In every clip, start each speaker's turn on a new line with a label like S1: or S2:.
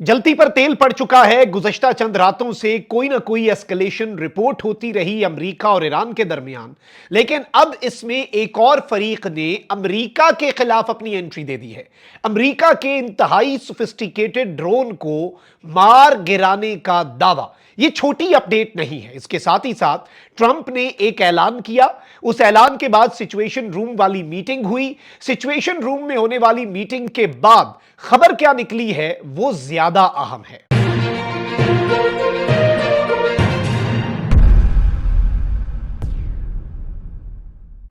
S1: जलती पर तेल पड़ चुका है। गुज़श्ता चंद रातों से कोई ना कोई एस्केलेशन रिपोर्ट होती रही अमेरिका और ईरान के दरमियान, लेकिन अब इसमें एक और फरीक ने अमेरिका के खिलाफ अपनी एंट्री दे दी है। अमेरिका के इंतहाई सोफिस्टिकेटेड ड्रोन को मार गिराने का दावा। यह छोटी अपडेट नहीं है। इसके साथ ही साथ ट्रंप ने एक ऐलान किया। उस ऐलान के बाद सिचुएशन रूम वाली मीटिंग हुई। सिचुएशन रूम में होने वाली मीटिंग के बाद खबर क्या निकली है वो ज्यादा अहम है।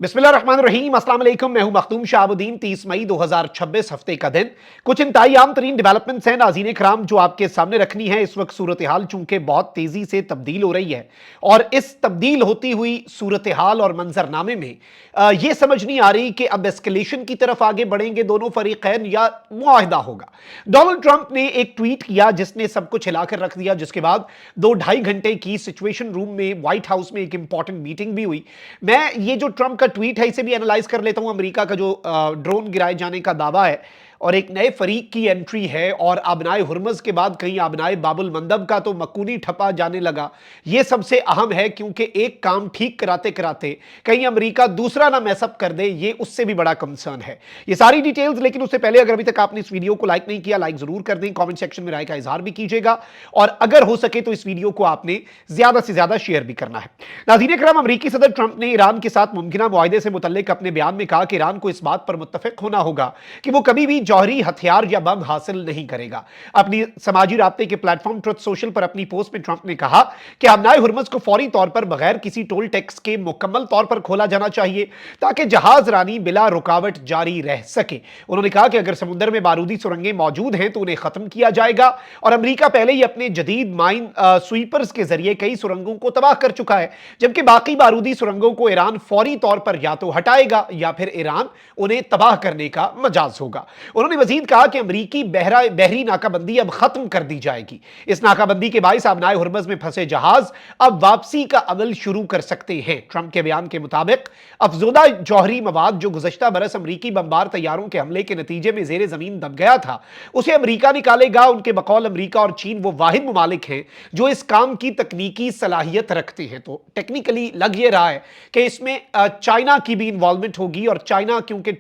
S1: बिस्मिल्लाहिर्रहमानिर्रहीम, अस्सलाम वालेकुम। मैं हूं मखदूम शाहबुद्दीन। 30 मई 2026 हफ्ते का दिन। कुछ इंतहाई आम तरीन डेवलपमेंट्स हैं नाज़रीन कराम जो आपके सामने रखनी है। इस वक्त सूरत हाल चूंकि बहुत तेजी से तब्दील हो रही है और इस तब्दील होती हुई सूरत हाल और मंजरनामे में यह समझ नहीं आ रही कि अब एस्केलेशन की तरफ आगे बढ़ेंगे दोनों फरीकैन या मुआहिदा होगा। डोनाल्ड ट्रंप ने एक ट्वीट किया जिसने सब कुछ हिलाकर रख दिया, जिसके बाद 2-2.5 घंटे की सिचुएशन रूम में व्हाइट हाउस में एक इंपॉर्टेंट मीटिंग भी हुई। मैं ये जो ट्रंप का ट्वीट है इसे भी एनालाइज कर लेता हूं। अमेरिका का जो ड्रोन गिराए जाने का दावा है और एक नए फरीक की एंट्री है और आबनाए हुर्मज के बाद कहीं आबनाए बाबुल मंदब का तो मकूनी ठप्पा जाने लगा। यह सबसे अहम है क्योंकि एक काम ठीक कराते कराते कहीं अमेरिका दूसरा ना मैसअप कर दे, यह उससे भी बड़ा कंसर्न है। ये सारी डिटेल्स, लेकिन उससे पहले अगर अभी तक आपने इस वीडियो को लाइक नहीं किया, लाइक जरूर कर दें, कमेंट सेक्शन में राय का इजहार भी कीजिएगा और अगर हो सके तो इस वीडियो को आपने ज्यादा से ज्यादा शेयर भी करना है। नाज़रीन कराम, अमेरिकी सदर ट्रंप ने ईरान के साथ मुमकिन मुआहदे से मुतल्लिक अपने बयान में कहा कि ईरान को इस बात पर मुत्तफिक होना होगा कि वो कभी भी जौहरी हथियार या बम हासिल नहीं करेगा। अपनी समाजी राब्ते के प्लेटफॉर्म ट्रुथ सोशल पर अपनी पोस्ट में ट्रंप ने कहा कि आबनाए हुर्मज को फौरी तौर पर बगैर किसी टोल टैक्स के मुकम्मल तौर पर खोला जाना चाहिए ताकि जहाज रानी बिला रुकावट जारी रह सके। उन्होंने कहा कि अगर समुद्र में बारूदी सुरंगें मौजूद हैं तो उन्हें खत्म किया जाएगा और अमेरिका पहले ही अपने जदीद माइन स्वीपर्स के जरिए कई सुरंगों को तबाह कर चुका है, जबकि बाकी बारूदी सुरंगों को ईरान फौरी तौर पर या तो हटाएगा या फिर ईरान उन्हें तबाह करने का मजाज होगा। उन्होंने मजीद कहा कि अमेरिकी बहरी नाकाबंदी अब खत्म कर दी जाएगी। इस नाकाबंदी के बायस आबनाए हुर्मज में फंसे जहाज अब वापसी का अमल शुरू कर सकते हैं। ट्रंप के बयान के मुताबिक अफजोदा जौहरी मवाद जो गुज़श्ता बरस अमेरिकी बमबार तैयारों के हमले के नतीजे में जेरे जमीन दब गया था, उसे अमेरिका निकालेगा। उनके बकौल अमेरिका और चीन वो वाहिद मुमालिक हैं जो इस काम की तकनीकी सलाहियत रखते हैं। तो टेक्निकली लग ये रहा है कि इसमें चाइना की भी इन्वॉल्वमेंट होगी और चाइना क्योंकि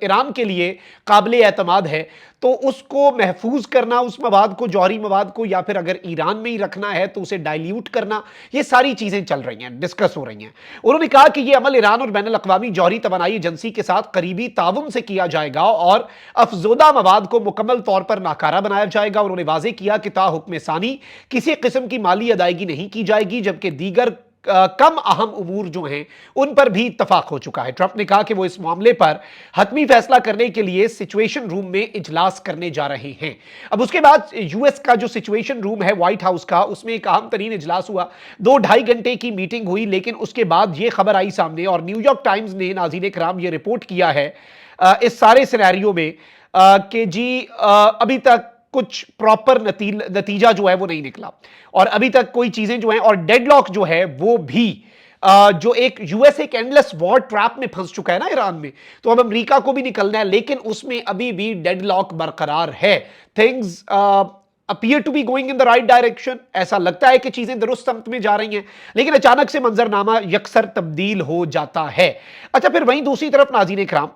S1: ईरान के लिए काबिल एतमाद है तो उसको महफूज करना, उस मवाद को, जौहरी मवाद को, या फिर अगर ईरान में ही रखना है तो उसे डाइल्यूट करना, ये सारी चीजें चल रही हैं, डिस्कस हो रही हैं। उन्होंने कहा कि यह अमल ईरान और बैनुल अक़वामी जौहरी तवानाई एजेंसी के साथ करीबी ताउन से किया जाएगा और अफजोदा मवाद को मुकम्मल तौर पर नाकारा बनाया जाएगा। उन्होंने वाज़ेह किया कि ता हुक्म सानी किसी किस्म की माली अदायगी नहीं की जाएगी, जबकि दीगर कम अहम उमूर जो हैं उन पर भी इत्तफाक हो चुका है। ट्रंप ने कहा कि वो इस मामले पर हतमी फैसला करने के लिए सिचुएशन रूम में इजलास करने जा रहे हैं। अब उसके बाद यूएस का जो सिचुएशन रूम है व्हाइट हाउस का, उसमें एक अहम तरीन इजलास हुआ। 2-2.5 घंटे की मीटिंग हुई, लेकिन उसके बाद ये खबर आई सामने और न्यूयॉर्क टाइम्स ने नाज़रीन कराम ये रिपोर्ट किया है इस सारे सिनेरियो में कि जी अभी तक कुछ प्रॉपर नतीजा जो है वो नहीं निकला और अभी तक कोई चीजें जो हैं और डेडलॉक जो है वो भी जो एक यूएस एक एंडलेस वॉर ट्रैप में फंस चुका है ना ईरान में, तो अब अमेरिका को भी निकलना है, लेकिन उसमें अभी भी डेडलॉक बरकरार है। Things appear to be going in the right direction. ऐसा लगता है कि चीजें दुरुस्त समत में जा रही हैं, लेकिन अचानक से मंजरनामा यकसर तब्दील हो जाता है। अच्छा, फिर वहीं दूसरी तरफ नाज़रीन कराम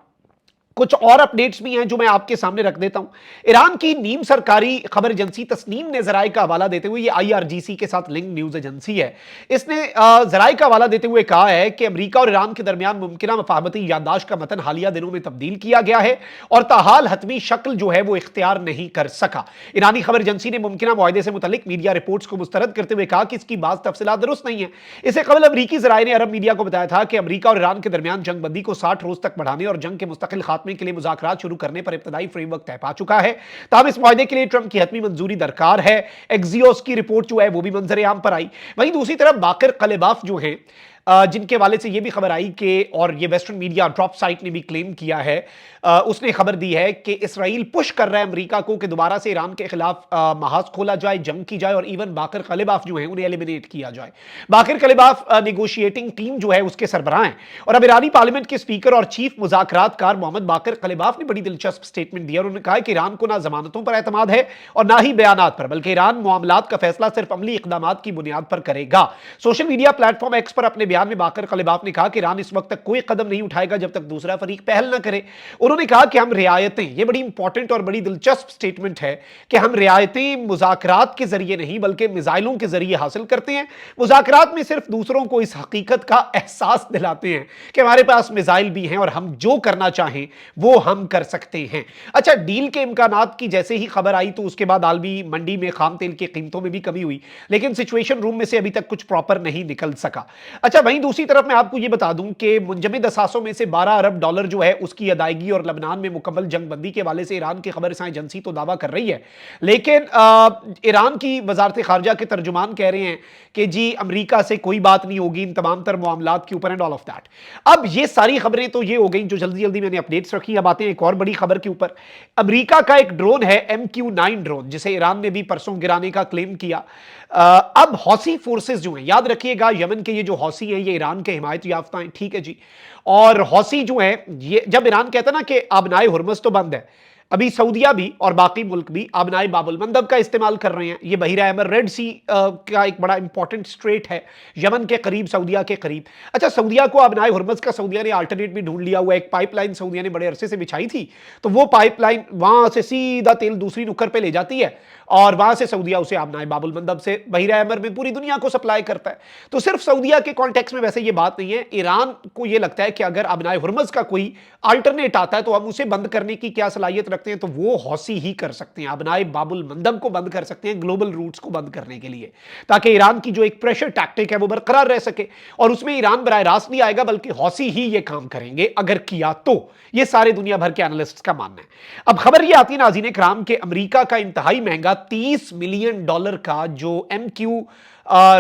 S1: कुछ और अपडेट्स भी हैं जो मैं आपके सामने रख देता हूं। ईरान की नीम सरकारी खबर एजेंसी तस्नीम ने जराए का हवाला देते हुए, ये आईआरजीसी के साथ लिंक न्यूज एजेंसी है, इसने जराए का हवाला देते हुए कहा है कि अमेरिका और ईरान के दरमियान मुमकिन मफाहमती याददाश्त का मतन हालिया दिनों में तब्दील किया गया है और ताहाल हतमी शक्ल जो है वो इख्तियार नहीं कर सका। ईरानी खबर एजेंसी ने मुमकिन मुआहदे से मुतल्लिक मीडिया रिपोर्ट्स को मुस्तरद करते हुए कहा कि इसकी बात तफसीलात दुरुस्त नहीं है। इससे कबल अमरीकी जराए ने अरब मीडिया को बताया था कि अमरीका और ईरान के दरमियान जंगबंदी को 60 रोज तक बढ़ाने और जंग के मुस्तकिल खात्मे के लिए मुज़ाकरात शुरू करने पर इब्तदाई फ्रेमवर्क तय पा चुका है। ताहम इस मुआहदे के लिए ट्रंप की हतमी मंजूरी दरकार है। एक्सियोस की रिपोर्ट जो है वो भी मंजर आम पर आई। वहीं दूसरी तरफ बाकर कलेबाफ जो है जिनके वाले से यह भी खबर आई कि, और ये वेस्टर्न मीडिया ड्रॉप साइट ने भी क्लेम किया है, उसने खबर दी है कि इसराइल पुश कर रहा है अमेरिका को कि दोबारा से ईरान के खिलाफ महाज खोला जाए, जंग की जाए, और इवन बाकर कलिबाफ जो है उन्हें एलिमिनेट किया जाए। बाकर कलिबाफ नेगोशिएटिंग टीम जो है उसके सरबराह हैं, और अब ईरानी पार्लियामेंट के स्पीकर और चीफ मुज़ाकरातकार मोहम्मद बाकर कलिबाफ ने बड़ी दिलचस्प स्टेटमेंट दिया। उन्होंने कहा कि ईरान को ना जमानतों पर एतमाद है और ना ही बयानात पर, बल्कि ईरान मामलात का फैसला सिर्फ अमली इक़दामात की बुनियाद पर करेगा। सोशल मीडिया प्लेटफॉर्म एक्स पर अपने बयान में बाकर कलिबाफ ने कहा कि ईरान इस वक्त तक कोई कदम नहीं उठाएगा जब तक दूसरा फरीक पहल न करे। उन्होंने कहा कि हम रियायतें, ये बड़ी इंपॉर्टेंट और बड़ी दिलचस्प स्टेटमेंट है कि हम रियायतें मुज़ाकरात के जरिए नहीं बल्कि मिसाइलों के जरिए हासिल करते हैं। मुज़ाकरात में सिर्फ दूसरों को इस हकीकत का एहसास दिलाते हैं कि हमारे पास मिसाइल भी हैं और हम जो करना चाहें वो हम कर सकते हैं। अच्छा, डील के इम्कानात की जैसे ही खबर आई तो उसके बाद आलमी मंडी में खाम तेल की कीमतों में भी कमी हुई, लेकिन सिचुएशन रूम में से अभी तक कुछ प्रॉपर नहीं निकल सका। अच्छा, वहीं दूसरी तरफ मैं आपको यह बता दूं कि मुंजमद असासों में से 12 अरब डॉलर जो है उसकी अदायगी और लबनान में मुकम्मल जंगबंदी के हवाले से ईरान की खबरसां एजेंसी तो दावा कर रही है, लेकिन ईरान की वजारत खारजा के तर्जुमान कह रहे हैं कि जी अमेरिका से कोई बात नहीं होगी इन तमाम तर मामलात के ऊपर एंड ऑल ऑफ दैट। अब ये सारी खबरें तो ये हो गई जो जल्दी जल्दी मैंने अपडेट्स रखी। अब आते हैं एक और बड़ी खबर के ऊपर। अमेरिका का एक ड्रोन है MQ-9 ड्रोन, जिसे ईरान ने भी परसों गिराने का क्लेम किया। अब हौसी फोर्सेस जो हैं, याद रखिएगा यमन के ये जो हौसी हैं ये ईरान के हिमायत याफ्ता हैं, ठीक है जी। और हौसी जो है, ये जब ईरान कहता है ना कि आबनाए हुर्मुज़ तो बंद है, अभी सऊदिया भी और बाकी मुल्क भी आबनाए बाबुल मंदब का इस्तेमाल कर रहे हैं। ये बहिरा अहमर रेड सी का एक बड़ा इंपॉर्टेंट स्ट्रेट है यमन के करीब, सऊदिया के करीब। अच्छा, सऊदिया को आबनाए हुर्मुज़ का सऊदिया ने अल्टरनेट भी ढूंढ लिया हुआ है। एक पाइपलाइन सऊदिया ने बड़े अरसे से बिछाई थी, तो वो पाइपलाइन वहां से सीधा तेल दूसरी नुक्कर पे ले जाती है और वहां से सऊदिया उसे आबनाए बाबुल मंदब से बहिरा अहमर में पूरी दुनिया को सप्लाई करता है। तो सिर्फ सऊदिया के कॉन्टेक्स्ट में वैसे ये बात नहीं है। ईरान को ये लगता है कि अगर आबनाए हुर्मुज़ का कोई अल्टरनेट आता है तो हम उसे बंद करने की क्या सलाहियत रखते हैं, तो वो हौसी ही कर सकते हैं। आबनाए बाबुल मंदब को बंद कर सकते हैं ग्लोबल रूट्स को बंद करने के लिए, ताकि ईरान की जो एक प्रेशर टैक्टिक है वो बरकरार रह सके। और उसमें ईरान बराह रास्त नहीं आएगा बल्कि हौसी ही ये काम करेंगे अगर किया तो। ये सारे दुनिया भर के एनालिस्ट्स का मानना है। अब खबर ये आती है नाज़रीन इकराम के अमेरिका का इंतहाई महंगा $30 मिलियन का जो MQ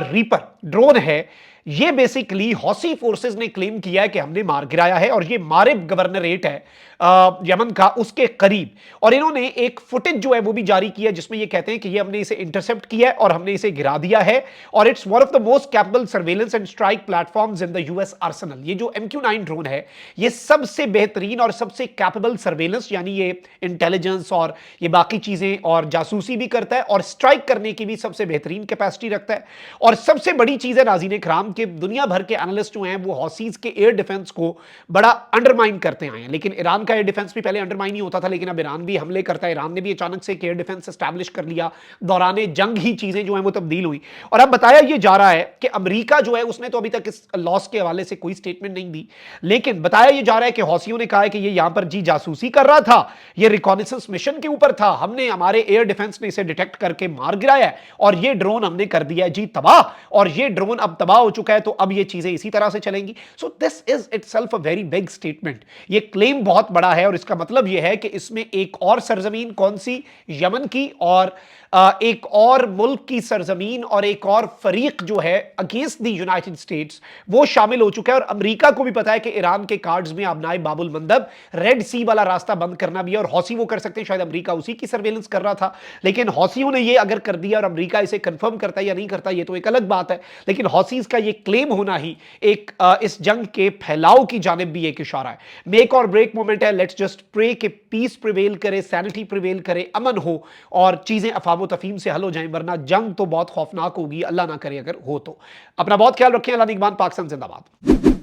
S1: रीपर ड्रोन है, ये बेसिकली हौसी फोर्सेस ने क्लेम किया है कि हमने मार गिराया है, और ये मारिब गवर्नरेट है यमन का, उसके करीब। और इन्होंने एक फुटेज जो है वो भी जारी किया जिसमें ये कहते हैं कि ये हमने इसे इंटरसेप्ट किया है और हमने इसे गिरा दिया है, और it's one of the most capable surveillance and strike platforms in the US Arsenal. ये जो MQ-9 ड्रोन है ये सबसे बेहतरीन और सबसे कैपेबल सर्वेलेंस, यानी ये इंटेलिजेंस और ये बाकी चीजें और जासूसी भी करता है और स्ट्राइक करने की भी सबसे बेहतरीन कैपेसिटी रखता है। और सबसे बड़ी चीज है नाज़रीन इकराम के दुनिया भर के एनालिस्ट जो हैं वो हौसीज के एयर डिफेंस को बड़ा अंडरमाइन करते आए हैं, लेकिन ईरान का एयर डिफेंस भी पहले अंडरमाइन ही होता था, लेकिन अब ईरान भी हमले करता है। ईरान ने भी अचानक से एयर डिफेंस एस्टैब्लिश कर लिया, दौरान जंग ही चीजें जो हैं वो तब्दील हुई। और अब बताया ये जा रहा है कि अमेरिका जो है उसने तो अभी तक इस लॉस के हवाले से कोई स्टेटमेंट नहीं दी, लेकिन बताया ये जा रहा है कि हौसियों ने कहा है कि ये यहां पर जी जासूसी कर रहा था, ये रिकॉनेसेंस मिशन के ऊपर था, हमने हमारे एयर डिफेंस ने इसे डिटेक्ट करके मार गिराया है और ये ड्रोन हमने कर दिया है जी तबाह, और ये ड्रोन अब तबाह हो चुका है, तो अब ये चीजें इसी तरह से चलेंगी। So this is itself a very big statement. ये क्लेम बहुत बड़ा है और इसका मतलब यह है कि इसमें एक और सरजमीन, कौन सी, यमन की, और एक और मुल्क की सरजमीन और एक और फरीक जो है अगेंस्ट द यूनाइटेड स्टेट्स वो शामिल हो चुका है। और अमेरिका को भी पता है कि ईरान के कार्ड्स में आबनाए बाबुल मंदब, रेड सी वाला रास्ता बंद करना भी है, और हौसी वो कर सकते हैं। शायद अमेरिका उसी की सर्वेलेंस कर रहा था, लेकिन हौसियों ने ये अगर कर दिया और अमेरिका इसे कंफर्म करता है या नहीं करता ये तो एक अलग बात है, लेकिन हौसीज का ये क्लेम होना ही एक इस जंग के फैलाव की जानिब भी एक इशारा है। मेक और ब्रेक मोमेंट है। लेट्स जस्ट प्रे कि पीस प्रिवेल करे, सैनिटी प्रिवेल करे, अमन हो और चीजें अफवाह तफहीम से हल हो जाएं, वरना जंग तो बहुत खौफनाक होगी, अल्लाह ना करे अगर हो तो। अपना बहुत ख्याल रखें। अल्लाह निगहबान। पाकिस्तान जिंदाबाद।